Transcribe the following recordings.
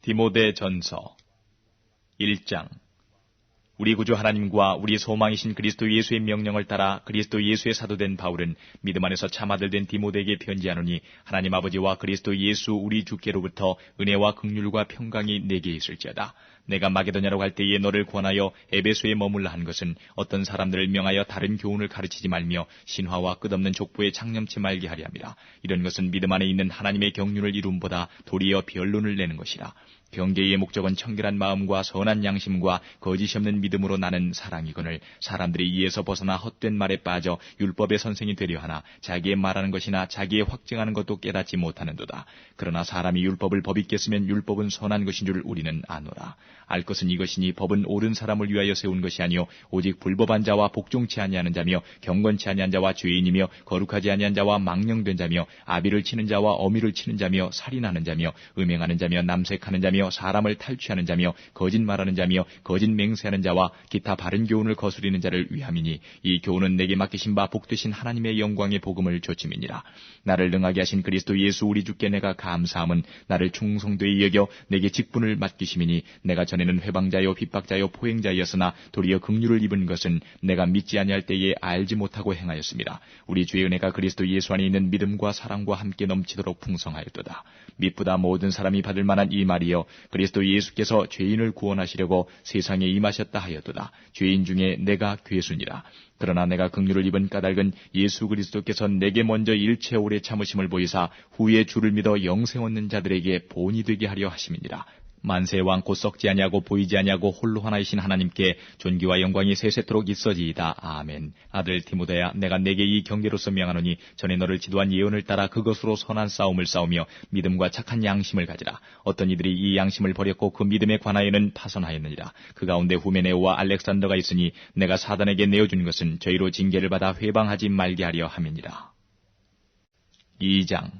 디모데전서 1장. 우리 구주 하나님과 우리 소망이신 그리스도 예수의 명령을 따라 그리스도 예수의 사도된 바울은 믿음 안에서 참 아들 된 디모데에게 편지하노니, 하나님 아버지와 그리스도 예수 우리 주께로부터 은혜와 긍휼과 평강이 내게 있을지어다. 내가 마게도냐로 갈 때에 너를 권하여 에베소에 머물라 한 것은 어떤 사람들을 명하여 다른 교훈을 가르치지 말며 신화와 끝없는 족보에 창념치 말게 하려 함이라. 이런 것은 믿음 안에 있는 하나님의 경륜을 이룸보다 도리어 변론을 내는 것이라. 경계의 목적은 청결한 마음과 선한 양심과 거짓이 없는 믿음으로 나는 사랑이거늘, 사람들이 이에서 벗어나 헛된 말에 빠져 율법의 선생이 되려 하나 자기의 말하는 것이나 자기의 확증하는 것도 깨닫지 못하는도다. 그러나 사람이 율법을 법있게 쓰면 율법은 선한 것인 줄 우리는 아노라. 알 것은 이것이니 법은 옳은 사람을 위하여 세운 것이 아니요 오직 불법한 자와 복종치 아니하는 자며 경건치 아니한 자와 죄인이며 거룩하지 아니한 자와 망령된 자며 아비를 치는 자와 어미를 치는 자며 살인하는 자며 음행하는 자며 남색하는 자며 사람을 탈취하는 자며 거짓말하는 자며 거짓 맹세하는 자와 기타 바른 교훈을 거스리는 자를 위함이니, 이 교훈은 내게 맡기신 바 복되신 하나님의 영광의 복음을 조침이니라. 나를 능하게 하신 그리스도 예수 우리 주께 내가 감사함은 나를 충성되이 여겨 내게 직분을 맡기심이니, 내가 전에는 회방자요 핍박자요 포행자였으나 도리어 긍휼을 입은 것은 내가 믿지 아니할 때에 알지 못하고 행하였습니다. 우리 주의 은혜가 그리스도 예수 안에 있는 믿음과 사랑과 함께 넘치도록 풍성하였도다. 미쁘다 모든 사람이 받을 만한 이 말이여, 그리스도 예수께서 죄인을 구원하시려고 세상에 임하셨다 하였도다. 죄인 중에 내가 괴순이라. 그러나 내가 긍휼을 입은 까닭은 예수 그리스도께서 내게 먼저 일체 오래 참으심을 보이사 후에 주를 믿어 영생 얻는 자들에게 본이 되게 하려 하심이니라. 만세의 왕 곧 썩지 아니하고 보이지 아니하고 홀로 하나이신 하나님께 존귀와 영광이 세세토록 있어지이다. 아멘. 아들 디모데야, 내가 내게 이 경계로서 명하노니, 전에 너를 지도한 예언을 따라 그것으로 선한 싸움을 싸우며 믿음과 착한 양심을 가지라. 어떤 이들이 이 양심을 버렸고 그 믿음에 관하여는 파선하였느니라. 그 가운데 후메네오와 알렉산더가 있으니 내가 사단에게 내어준 것은 저희로 징계를 받아 회방하지 말게 하려 함이니라. 2장.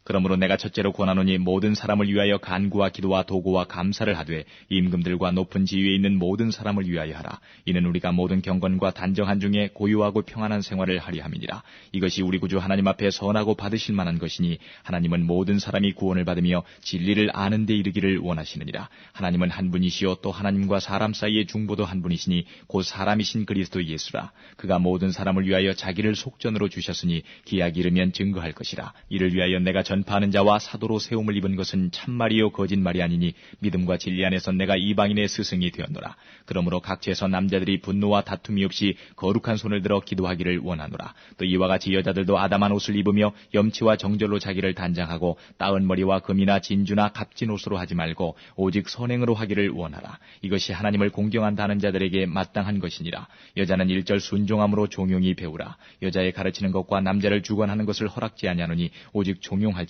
그러므로 내가 첫째로 권하노니, 모든 사람을 위하여 간구와 기도와 도구와 감사를 하되 임금들과 높은 지위에 있는 모든 사람을 위하여 하라. 이는 우리가 모든 경건과 단정한 중에 고요하고 평안한 생활을 하려 함이니라. 이것이 우리 구주 하나님 앞에 선하고 받으실 만한 것이니, 하나님은 모든 사람이 구원을 받으며 진리를 아는 데 이르기를 원하시느니라. 하나님은 한 분이시요 또 하나님과 사람 사이의 중보도 한 분이시니 곧 사람이신 그리스도 예수라. 그가 모든 사람을 위하여 자기를 속전으로 주셨으니 기약이 이르면 증거할 것이라. 이를 위하여 내가 전파하는 자와 사도로 세움을 입은 것은 참말이요 거짓말이 아니니, 믿음과 진리 안에서 내가 이방인의 스승이 되었노라. 그러므로 각처에서 남자들이 분노와 다툼이 없이 거룩한 손을 들어 기도하기를 원하노라. 또 이와 같이 여자들도 아담한 옷을 입으며 염치와 정절로 자기를 단장하고 따은 머리와 금이나 진주나 값진 옷으로 하지 말고 오직 선행으로 하기를 원하라. 이것이 하나님을 공경한다는 자들에게 마땅한 것이니라. 여자는 일절 순종함으로 종용히 배우라. 여자의 가르치는 것과 남자를 주관하는 것을 허락지 아니하노니 오직 종용할지니라.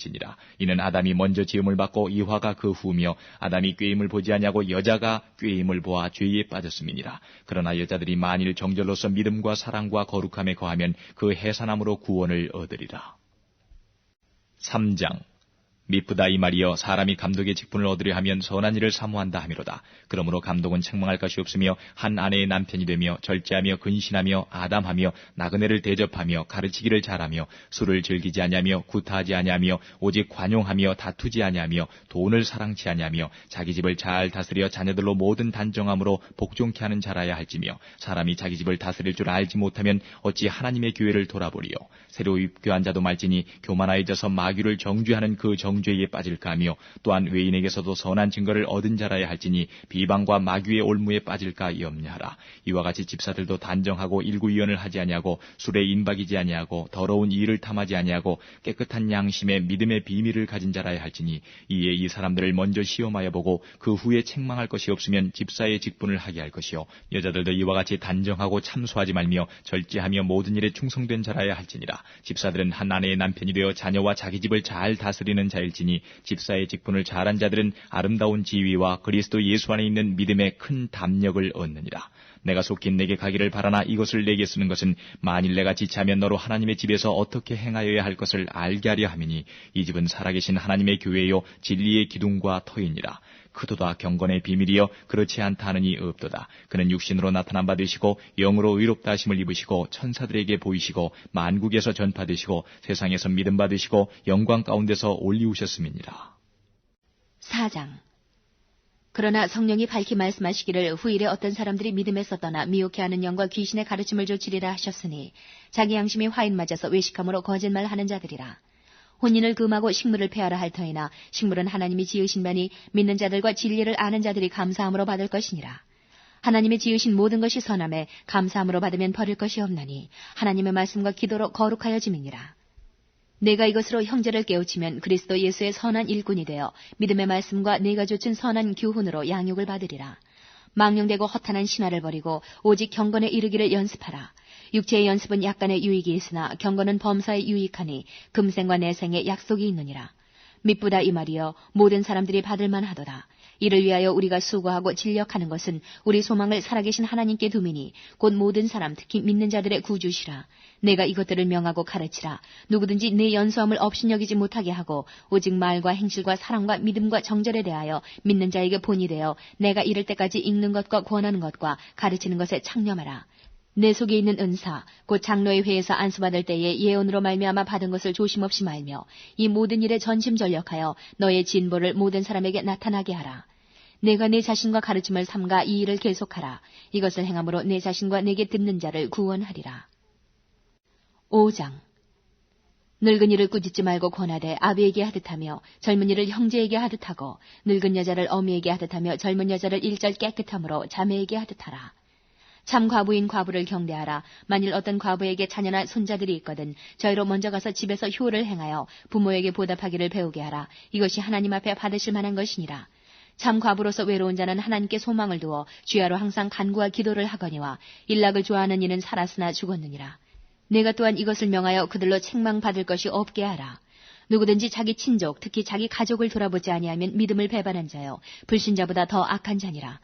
이는 아담이 먼저 지음을 받고 이화가 그 후며, 아담이 꾀임을 보지 아니하고 여자가 꾀임을 보아 죄에 빠졌음이니라. 그러나 여자들이 만일 정절로서 믿음과 사랑과 거룩함에 거하면 그 해산함으로 구원을 얻으리라. 3장. 미쁘다 이 말이여, 사람이 감독의 직분을 얻으려 하면 선한 일을 사모한다 하미로다. 그러므로 감독은 책망할 것이 없으며 한 아내의 남편이 되며 절제하며 근신하며 아담하며 나그네를 대접하며 가르치기를 잘하며 술을 즐기지 아니하며 구타하지 아니하며 오직 관용하며 다투지 아니하며 돈을 사랑치 아니하며 자기 집을 잘 다스려 자녀들로 모든 단정함으로 복종케 하는 자라야 할지며, 사람이 자기 집을 다스릴 줄 알지 못하면 어찌 하나님의 교회를 돌아보리요. 새로 입교한 자도 말지니 교만하여져서 마귀를 정죄하는 그 정죄에 빠질까 하며, 또한 외인에게서도 선한 증거를 얻은 자라야 할지니 비방과 마귀의 올무에 빠질까 염려하라. 이와 같이 집사들도 단정하고 일구이언을 하지 아니하고 술에 인박이지 아니하고 더러운 일을 탐하지 아니하고 깨끗한 양심에 믿음의 비밀을 가진 자라야 할지니, 이에 이 사람들을 먼저 시험하여 보고 그 후에 책망할 것이 없으면 집사의 직분을 하게 할 것이요. 여자들도 이와 같이 단정하고 참소하지 말며 절제하며 모든 일에 충성된 자라야 할지니라. 집사들은 한 아내의 남편이 되어 자녀와 자기 집을 잘 다스리는 자일지니, 집사의 직분을 잘한 자들은 아름다운 지위와 그리스도 예수 안에 있는 믿음의 큰 담력을 얻느니라. 내가 속히 내게 가기를 바라나 이것을 내게 쓰는 것은, 만일 내가 지체하면 너로 하나님의 집에서 어떻게 행하여야 할 것을 알게 하려 함이니, 이 집은 살아계신 하나님의 교회요 진리의 기둥과 터이니라. 크도다 경건의 비밀이여 그렇지 않다 하느니 없도다. 그는 육신으로 나타난 바 되시고 영으로 의롭다 하심을 입으시고 천사들에게 보이시고 만국에서 전파되시고 세상에서 믿음 받으시고 영광 가운데서 올리우셨음이니라. 4장. 그러나 성령이 밝히 말씀하시기를 후일에 어떤 사람들이 믿음에서 떠나 미혹해하는 영과 귀신의 가르침을 좇으리라 하셨으니 자기 양심이 화인 맞아서 외식함으로 거짓말하는 자들이라. 혼인을 금하고 식물을 폐하라 할 터이나 식물은 하나님이 지으신 바니 믿는 자들과 진리를 아는 자들이 감사함으로 받을 것이니라. 하나님이 지으신 모든 것이 선함에 감사함으로 받으면 버릴 것이 없나니 하나님의 말씀과 기도로 거룩하여짐이니라. 내가 이것으로 형제를 깨우치면 그리스도 예수의 선한 일꾼이 되어 믿음의 말씀과 내가 좇은 선한 교훈으로 양육을 받으리라. 망령되고 허탄한 신화를 버리고 오직 경건에 이르기를 연습하라. 육체의 연습은 약간의 유익이 있으나 경건은 범사에 유익하니 금생과 내생에 약속이 있느니라. 미쁘다 이 말이여 모든 사람들이 받을 만하도다. 이를 위하여 우리가 수고하고 진력하는 것은 우리 소망을 살아계신 하나님께 두미니 곧 모든 사람 특히 믿는 자들의 구주시라. 내가 이것들을 명하고 가르치라. 누구든지 내 연소함을 업신여기지 못하게 하고 오직 말과 행실과 사랑과 믿음과 정절에 대하여 믿는 자에게 본이 되어 내가 이를 때까지 읽는 것과 권하는 것과 가르치는 것에 창념하라. 내 속에 있는 은사 곧 장로의 회에서 안수받을 때에 예언으로 말미암아 받은 것을 조심없이 말며 이 모든 일에 전심전력하여 너의 진보를 모든 사람에게 나타나게 하라. 내가 내 자신과 가르침을 삼가 이 일을 계속하라. 이것을 행함으로 내 자신과 내게 듣는 자를 구원하리라. 5장 늙은이를 꾸짖지 말고 권하되 아비에게 하듯하며 젊은이를 형제에게 하듯하고 늙은 여자를 어미에게 하듯하며 젊은 여자를 일절 깨끗함으로 자매에게 하듯하라. 참 과부인 과부를 경대하라. 만일 어떤 과부에게 자녀나 손자들이 있거든 저희로 먼저 가서 집에서 효를 행하여 부모에게 보답하기를 배우게 하라. 이것이 하나님 앞에 받으실 만한 것이니라. 참 과부로서 외로운 자는 하나님께 소망을 두어 주야로 항상 간구와 기도를 하거니와 일락을 좋아하는 이는 살았으나 죽었느니라. 내가 또한 이것을 명하여 그들로 책망받을 것이 없게 하라. 누구든지 자기 친족 특히 자기 가족을 돌아보지 아니하면 믿음을 배반한 자요 불신자보다 더 악한 자니라.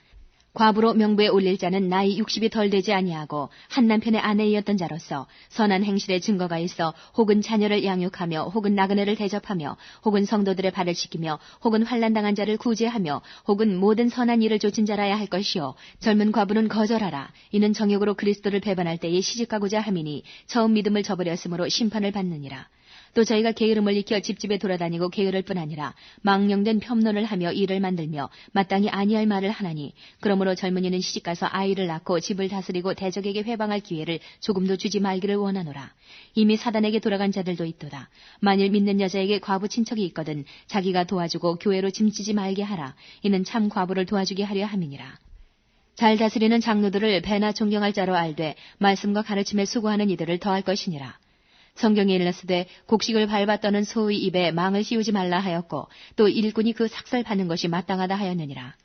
과부로 명부에 올릴 자는 나이 60이 덜 되지 아니하고 한 남편의 아내이었던 자로서 선한 행실의 증거가 있어 혹은 자녀를 양육하며 혹은 나그네를 대접하며 혹은 성도들의 발을 씻기며 혹은 환난당한 자를 구제하며 혹은 모든 선한 일을 좇은 자라야 할 것이요 젊은 과부는 거절하라. 이는 정욕으로 그리스도를 배반할 때에 시집가고자 함이니 처음 믿음을 저버렸으므로 심판을 받느니라. 또 저희가 게으름을 익혀 집집에 돌아다니고 게으를 뿐 아니라 망령된 폄론을 하며 일을 만들며 마땅히 아니할 말을 하나니 그러므로 젊은이는 시집가서 아이를 낳고 집을 다스리고 대적에게 회방할 기회를 조금도 주지 말기를 원하노라. 이미 사단에게 돌아간 자들도 있도다. 만일 믿는 여자에게 과부 친척이 있거든 자기가 도와주고 교회로 짐지지 말게 하라. 이는 참 과부를 도와주게 하려 함이니라. 잘 다스리는 장로들을 배나 존경할 자로 알되 말씀과 가르침에 수고하는 이들을 더할 것이니라. 성경에 일렀으되 곡식을 밟아 떠는 소의 입에 망을 씌우지 말라 하였고 또 일꾼이 그 삭살 받는 것이 마땅하다 하였느니라.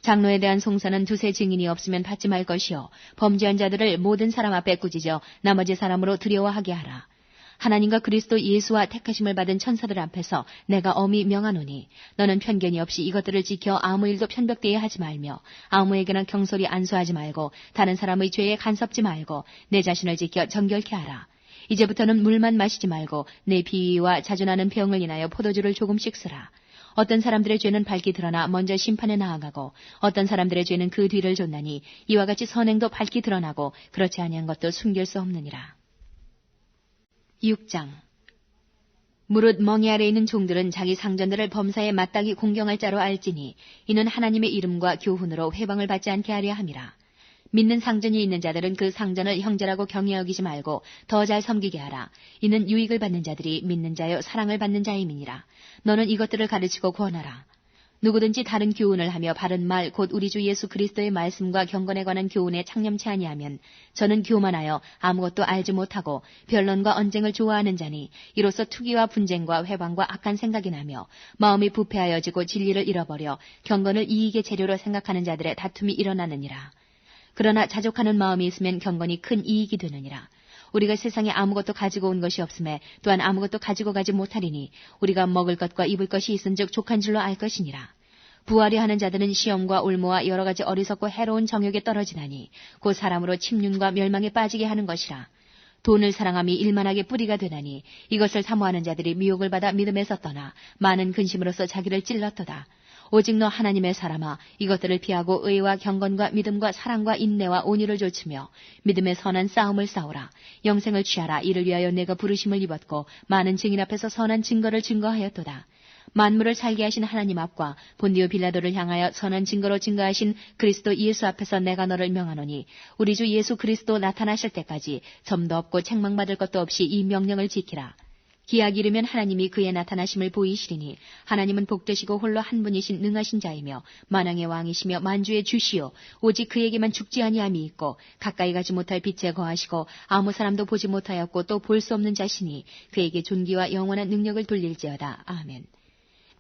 장로에 대한 송사는 두세 증인이 없으면 받지 말 것이요 범죄한 자들을 모든 사람 앞에 꾸짖어 나머지 사람으로 두려워하게 하라. 하나님과 그리스도 예수와 택하심을 받은 천사들 앞에서 내가 엄히 명하노니 너는 편견이 없이 이것들을 지켜 아무 일도 편벽되게 하지 말며 아무에게나 경솔히 안수하지 말고 다른 사람의 죄에 간섭지 말고 내 자신을 지켜 정결케 하라. 이제부터는 물만 마시지 말고 내 비위와 자주 나는 병을 인하여 포도주를 조금씩 쓰라. 어떤 사람들의 죄는 밝히 드러나 먼저 심판에 나아가고 어떤 사람들의 죄는 그 뒤를 좇나니 이와 같이 선행도 밝히 드러나고 그렇지 아니한 것도 숨길 수 없느니라. 6장 무릇 멍에 아래 있는 종들은 자기 상전들을 범사에 마땅히 공경할 자로 알지니 이는 하나님의 이름과 교훈으로 회방을 받지 않게 하려 함이라. 믿는 상전이 있는 자들은 그 상전을 형제라고 경히 여기지 말고 더 잘 섬기게 하라. 이는 유익을 받는 자들이 믿는 자여 사랑을 받는 자임이니라. 너는 이것들을 가르치고 권하라. 누구든지 다른 교훈을 하며 바른 말 곧 우리 주 예수 그리스도의 말씀과 경건에 관한 교훈에 창념치 아니하면 저는 교만하여 아무것도 알지 못하고 변론과 언쟁을 좋아하는 자니 이로써 투기와 분쟁과 회방과 악한 생각이 나며 마음이 부패하여지고 진리를 잃어버려 경건을 이익의 재료로 생각하는 자들의 다툼이 일어나느니라. 그러나 자족하는 마음이 있으면 경건이 큰 이익이 되느니라. 우리가 세상에 아무것도 가지고 온 것이 없음에 또한 아무것도 가지고 가지 못하리니 우리가 먹을 것과 입을 것이 있은즉 족한 줄로 알 것이니라. 부하려 하는 자들은 시험과 올무와 여러 가지 어리석고 해로운 정욕에 떨어지나니 곧 사람으로 침륜과 멸망에 빠지게 하는 것이라. 돈을 사랑함이 일만하게 뿌리가 되나니 이것을 사모하는 자들이 미혹을 받아 믿음에서 떠나 많은 근심으로써 자기를 찔렀도다. 오직 너 하나님의 사람아 이것들을 피하고 의와 경건과 믿음과 사랑과 인내와 온유를 좇으며 믿음의 선한 싸움을 싸우라. 영생을 취하라. 이를 위하여 내가 부르심을 입었고 많은 증인 앞에서 선한 증거를 증거하였도다. 만물을 살게 하신 하나님 앞과 본디오 빌라도를 향하여 선한 증거로 증거하신 그리스도 예수 앞에서 내가 너를 명하노니 우리 주 예수 그리스도 나타나실 때까지 점도 없고 책망받을 것도 없이 이 명령을 지키라. 기약이 이르면 하나님이 그의 나타나심을 보이시리니 하나님은 복되시고 홀로 한 분이신 능하신 자이며 만왕의 왕이시며 만주의 주시오 오직 그에게만 죽지 아니함이 있고 가까이 가지 못할 빛에 거하시고 아무 사람도 보지 못하였고 또 볼 수 없는 자시니 그에게 존귀와 영원한 능력을 돌릴지어다. 아멘.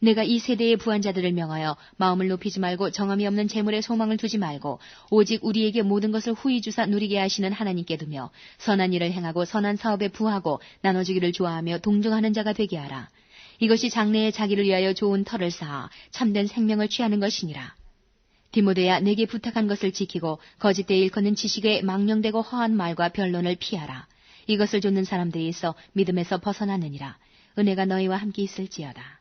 내가 이 세대의 부한자들을 명하여 마음을 높이지 말고 정함이 없는 재물에 소망을 두지 말고 오직 우리에게 모든 것을 후히 주사 누리게 하시는 하나님께 두며 선한 일을 행하고 선한 사업에 부하고 나눠주기를 좋아하며 동정하는 자가 되게 하라. 이것이 장래에 자기를 위하여 좋은 터를 쌓아 참된 생명을 취하는 것이니라. 디모데야 내게 부탁한 것을 지키고 거짓되이 일컫는 지식에 망령되고 허한 말과 변론을 피하라. 이것을 좇는 사람들이 있어 믿음에서 벗어나느니라. 은혜가 너희와 함께 있을지어다.